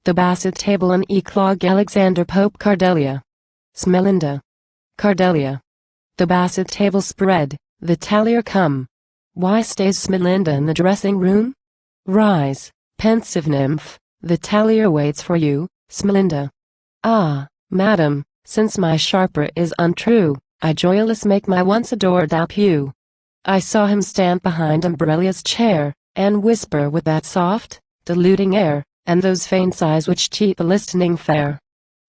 The Basset table and Eclogue Alexander Pope Cardelia. Smelinda. Cardelia. The Basset table spread, the tallier come. Why stays Smelinda in the dressing room? Rise, pensive nymph, the tallier waits for you, Smelinda. Ah, madam, since my sharper is untrue, I joyless make my once adored appew. I saw him stand behind Umbrella's chair, and whisper with that soft, deluding air, and those faint sighs which cheat the listening fair.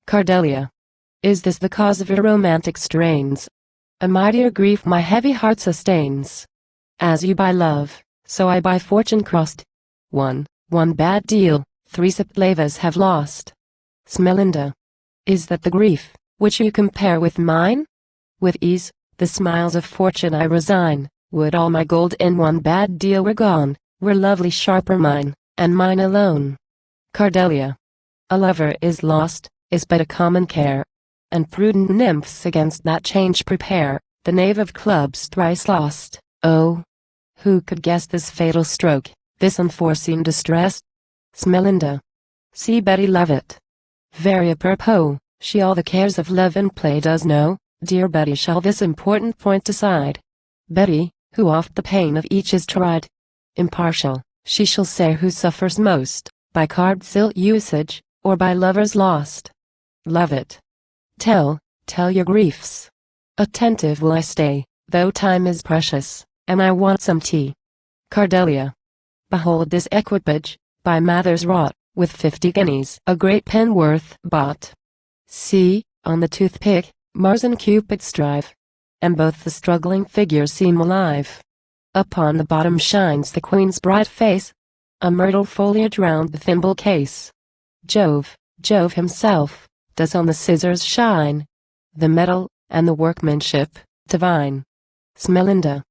Cardelia. Is this the cause of your romantic strains? A mightier grief my heavy heart sustains. As you by love, so I by fortune crossed. One bad deal, 3 Septlavas have lost. Smelinda. Is that the grief, which you compare with mine? With ease, the smiles of fortune I resign. Would all my gold in one bad deal were gone, were lovely sharper mine, and mine alone. Cardelia. A lover is lost, is but a common care. And prudent nymphs against that change prepare, the knave of clubs thrice lost. Oh! Who could guess this fatal stroke, this unforeseen distress? Smelinda. See Betty Lovett. Very apropos, she all the cares of love and play does know, dear Betty shall this important point decide. Betty, who oft the pain of each is tried. Impartial, she shall say who suffers most, by card's ill usage, or by lovers lost. Lovett. Tell your griefs. Attentive will I stay, though time is precious, and I want some tea. Cardelia. Behold this equipage, by Mathers wrought, with 50 guineas a great penworth bought. See, on the toothpick, Mars and Cupid strive, and both the struggling figures seem alive. Upon the bottom shines the queen's bright face, a myrtle foliage round the thimble case. Jove himself, does on the scissors shine, the metal, and the workmanship, divine. Smelinda.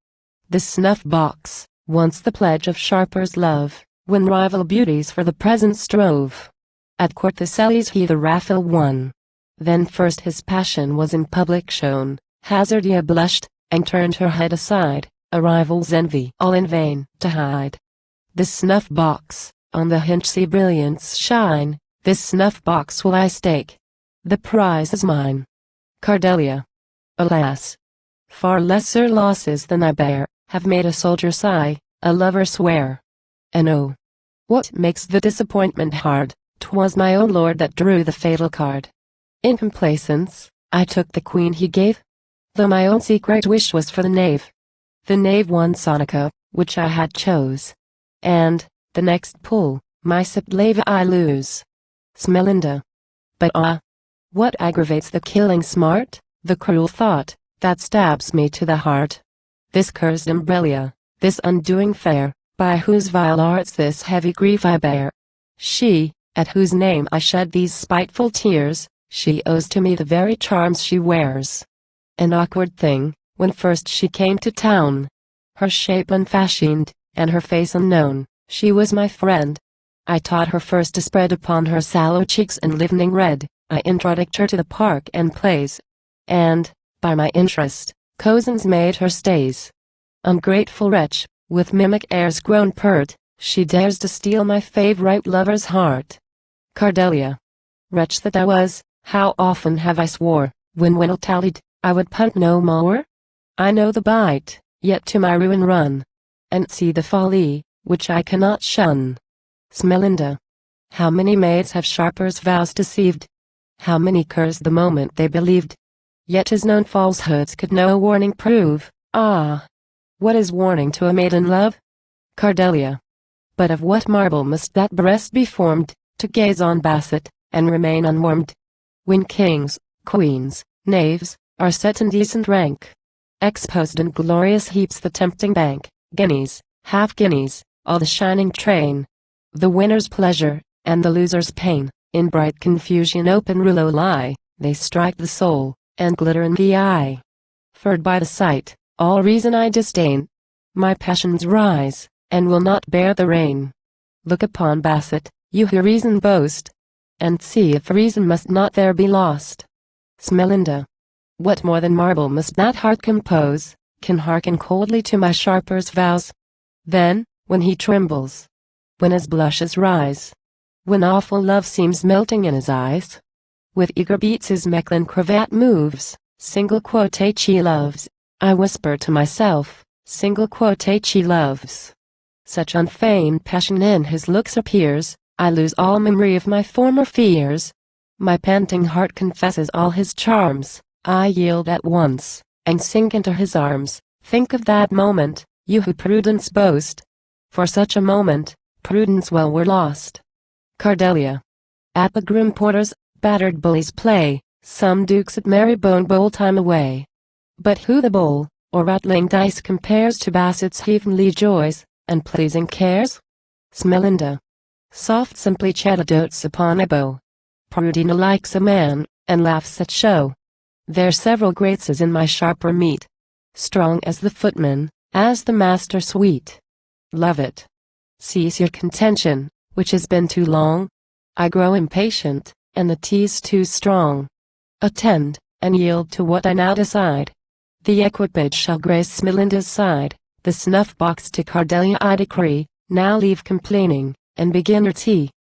This snuff box, once the pledge of sharper's love, when rival beauties for the present strove. At court the Selles he the raffle won. Then first his passion was in public shown, Hazardia blushed, and turned her head aside, a rival's envy all in vain to hide. This snuff box, on the hinge see brilliants shine, this snuff box will I stake. The prize is mine. Cardelia. Alas! Far lesser losses than I bear, have made a soldier sigh, a lover swear. And oh! What makes the disappointment hard? 'Twas my own lord that drew the fatal card. In complacence, I took the queen he gave, though my own secret wish was for the knave. The knave won Sonica, which I had chose. And, the next pull, my Septlava I lose. Smelinda. But ah! What aggravates the killing smart? The cruel thought, that stabs me to the heart. This cursed Umbrella, this undoing fair, by whose vile arts this heavy grief I bear. She, at whose name I shed these spiteful tears, she owes to me the very charms she wears. An awkward thing, when first she came to town. Her shape unfashioned, and her face unknown, she was my friend. I taught her first to spread upon her sallow cheeks enlivening red. I introduced her to the park and plays. And, by my interest, cousins made her stays. Ungrateful wretch, with mimic airs grown pert, she dares to steal my favorite lover's heart. Cardelia. Wretch that I was, how often have I swore, when ill tallied, I would punt no more? I know the bite, yet to my ruin run, and see the folly, which I cannot shun. Smelinda. How many maids have sharpers' vows deceived? How many cursed the moment they believed? Yet his known falsehoods could no warning prove. Ah! What is warning to a maiden love? Cardelia. But of what marble must that breast be formed, to gaze on Basset, and remain unwarmed? When kings, queens, knaves, are set in decent rank, exposed in glorious heaps the tempting bank, guineas, half-guineas, all the shining train. The winner's pleasure, and the loser's pain, in bright confusion open rouleau lie, they strike the soul, and glitter in the eye. Furred by the sight, all reason I disdain. My passions rise, and will not bear the rain. Look upon Basset, you who reason boast, and see if reason must not there be lost. Smelinda. What more than marble must that heart compose, can hearken coldly to my sharper's vows? Then, when he trembles, when his blushes rise, when awful love seems melting in his eyes. With eager beats his Mechlin cravat moves, single quote she loves. I whisper to myself, single quote she loves. Such unfeigned passion in his looks appears, I lose all memory of my former fears. My panting heart confesses all his charms, I yield at once, and sink into his arms. Think of that moment, you who prudence boast. For such a moment, prudence well were lost. Cardelia. At the grim porter's, battered bullies play, some dukes at Marybone bowl time away. But who the bowl, or rattling dice compares to Basset's heavenly joys, and pleasing cares? Smelinda. Soft simply Chetta dotes upon a beau. Prudina likes a man, and laughs at show. There's several graces in my sharper meat. Strong as the footman, as the master sweet. Love it. Cease your contention, which has been too long. I grow impatient, and the tea's too strong. Attend, and yield to what I now decide. The equipage shall grace Smelinda's side, the snuff-box to Cardelia I decree. Now leave complaining, and begin your tea.